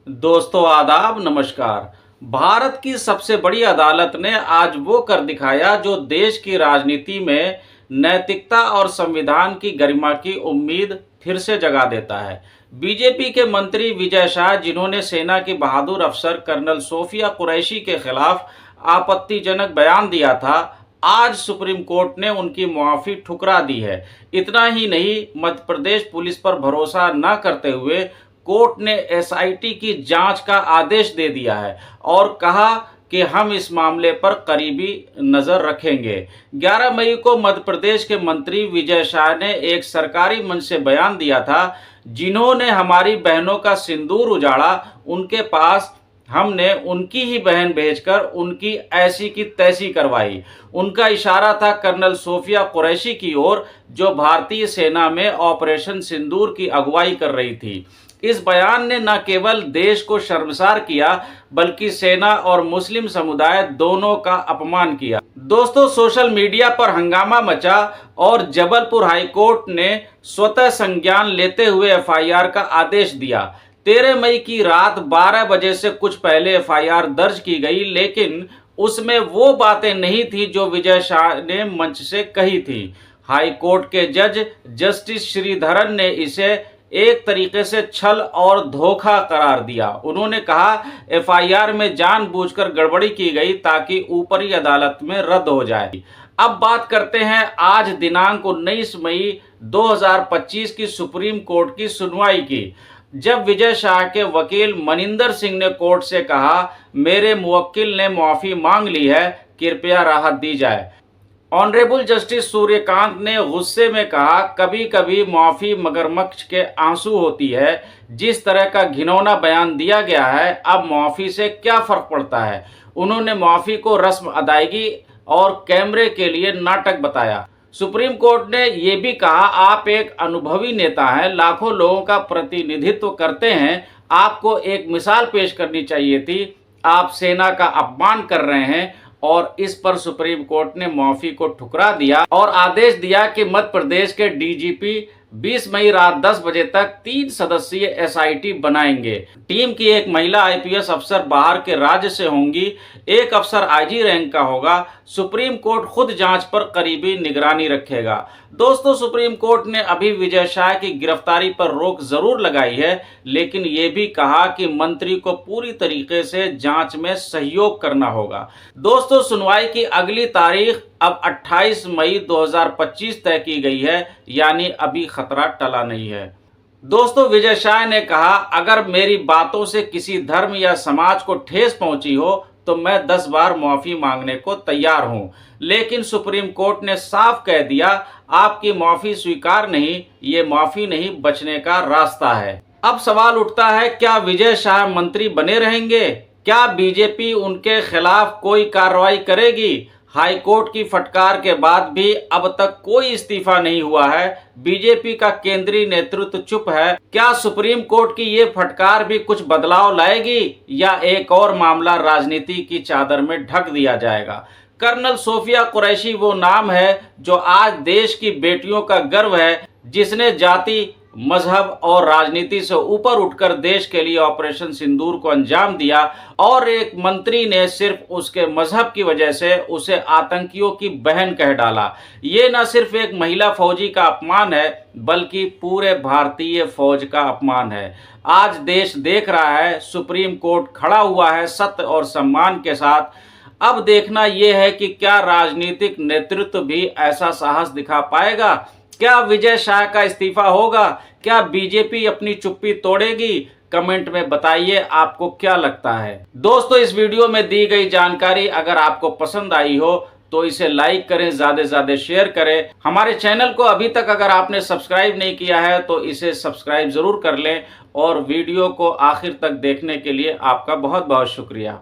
दोस्तों आदाब नमस्कार। भारत की सबसे बड़ी अदालत ने आज वो कर दिखाया जो देश की राजनीति में नैतिकता और संविधान की गरिमा की उम्मीद फिर से जगा देता है। बीजेपी के मंत्री विजय शाह, जिन्होंने सेना की बहादुर अफसर कर्नल सोफिया कुरैशी के खिलाफ आपत्तिजनक बयान दिया था, आज सुप्रीम कोर्ट ने उनकी मुआफी ठुकरा दी है। इतना ही नहीं, मध्य प्रदेश पुलिस पर भरोसा न करते हुए कोर्ट ने एसआईटी की जांच का आदेश दे दिया है और कहा कि हम इस मामले पर करीबी नजर रखेंगे। 11 मई को मध्य प्रदेश के मंत्री विजय शाह ने एक सरकारी मंच से बयान दिया था, जिन्होंने हमारी बहनों का सिंदूर उजाड़ा, उनके पास हमने उनकी ही बहन भेजकर उनकी ऐसी की तैसी करवाई। उनका इशारा था कर्नल सोफिया कुरैशी की ओर, जो भारतीय सेना में ऑपरेशन सिंदूर की अगुवाई कर रही थी। इस बयान ने न केवल देश को शर्मसार किया, बल्कि सेना और मुस्लिम समुदाय दोनों का अपमान किया। दोस्तों, सोशल मीडिया पर हंगामा मचा और जबलपुर हाईकोर्ट ने स्वतः संज्ञान लेते हुए एफआईआर का आदेश दिया। 13 मई की रात 12 बजे से कुछ पहले एफआईआर दर्ज की गई, लेकिन उसमें वो बातें नहीं थी जो विजय शाह ने मंच से कही थी। हाई कोर्ट के जज जस्टिस श्रीधरन ने इसे एक तरीके से छल और धोखा करार दिया। उन्होंने कहा, एफआईआर में जानबूझकर गड़बड़ी की गई ताकि ऊपरी अदालत में रद्द हो जाए। अब बात करते हैं आज दिनांक 19 मई 2025 की सुप्रीम कोर्ट की सुनवाई की, जब विजय शाह के वकील मनिंदर सिंह ने कोर्ट से कहा, मेरे मुवक्किल ने माफी मांग ली है, कृपया राहत दी जाए। ऑनरेबल जस्टिस सूर्यकांत ने गुस्से में कहा, कभी कभी माफी मगरमच्छ के आंसू होती है। जिस तरह का घिनौना बयान दिया गया है, अब माफी से क्या फर्क पड़ता है। उन्होंने माफी को रस्म अदायगी और कैमरे के लिए नाटक बताया। सुप्रीम कोर्ट ने यह भी कहा, आप एक अनुभवी नेता हैं, लाखों लोगों का प्रतिनिधित्व करते हैं, आपको एक मिसाल पेश करनी चाहिए थी। आप सेना का अपमान कर रहे हैं। और इस पर सुप्रीम कोर्ट ने माफी को ठुकरा दिया और आदेश दिया कि मध्य प्रदेश के डीजीपी 20 मई रात 10 बजे तक 3 सदस्यीय एसआईटी बनाएंगे। टीम की एक महिला आईपीएस अफसर बाहर के राज्य से होंगी, एक अफसर आईजी रैंक का होगा। सुप्रीम कोर्ट खुद जांच पर करीबी निगरानी रखेगा। दोस्तों, सुप्रीम कोर्ट ने अभी विजय शाह की गिरफ्तारी पर रोक जरूर लगाई है, लेकिन ये भी कहा कि मंत्री को पूरी तरीके से जांच में सहयोग करना होगा। दोस्तों, सुनवाई की अगली तारीख अब 28 मई 2025 तय की गई है, यानी अभी खतरा टला नहीं है। दोस्तों, विजय शाह ने कहा, अगर मेरी बातों से किसी धर्म या समाज को ठेस पहुंची हो तो मैं 10 बार माफी मांगने को तैयार हूं, लेकिन सुप्रीम कोर्ट ने साफ कह दिया, आपकी माफी स्वीकार नहीं, ये माफी नहीं, बचने का रास्ता है। अब सवाल उठता है, क्या विजय शाह मंत्री बने रहेंगे? क्या बीजेपी उनके खिलाफ कोई कार्रवाई करेगी? हाईकोर्ट की फटकार के बाद भी अब तक कोई इस्तीफा नहीं हुआ है। बीजेपी का केंद्रीय नेतृत्व चुप है। क्या सुप्रीम कोर्ट की ये फटकार भी कुछ बदलाव लाएगी, या एक और मामला राजनीति की चादर में ढक दिया जाएगा? कर्नल सोफिया कुरैशी वो नाम है जो आज देश की बेटियों का गर्व है, जिसने जाति, मजहब और राजनीति से ऊपर उठकर देश के लिए ऑपरेशन सिंदूर को अंजाम दिया, और एक मंत्री ने सिर्फ उसके मजहब की वजह से उसे आतंकियों की बहन कह डाला। ये न सिर्फ एक महिला फौजी का अपमान है, बल्कि पूरे भारतीय फौज का अपमान है। आज देश देख रहा है, सुप्रीम कोर्ट खड़ा हुआ है सत्य और सम्मान के साथ। अब देखना यह है कि क्या राजनीतिक नेतृत्व भी ऐसा साहस दिखा पाएगा। क्या विजय शाह का इस्तीफा होगा? क्या बीजेपी अपनी चुप्पी तोड़ेगी? कमेंट में बताइए आपको क्या लगता है। दोस्तों, इस वीडियो में दी गई जानकारी अगर आपको पसंद आई हो तो इसे लाइक करें, ज्यादा से ज्यादा शेयर करें। हमारे चैनल को अभी तक अगर आपने सब्सक्राइब नहीं किया है तो इसे सब्सक्राइब जरूर कर लें, और वीडियो को आखिर तक देखने के लिए आपका बहुत बहुत शुक्रिया।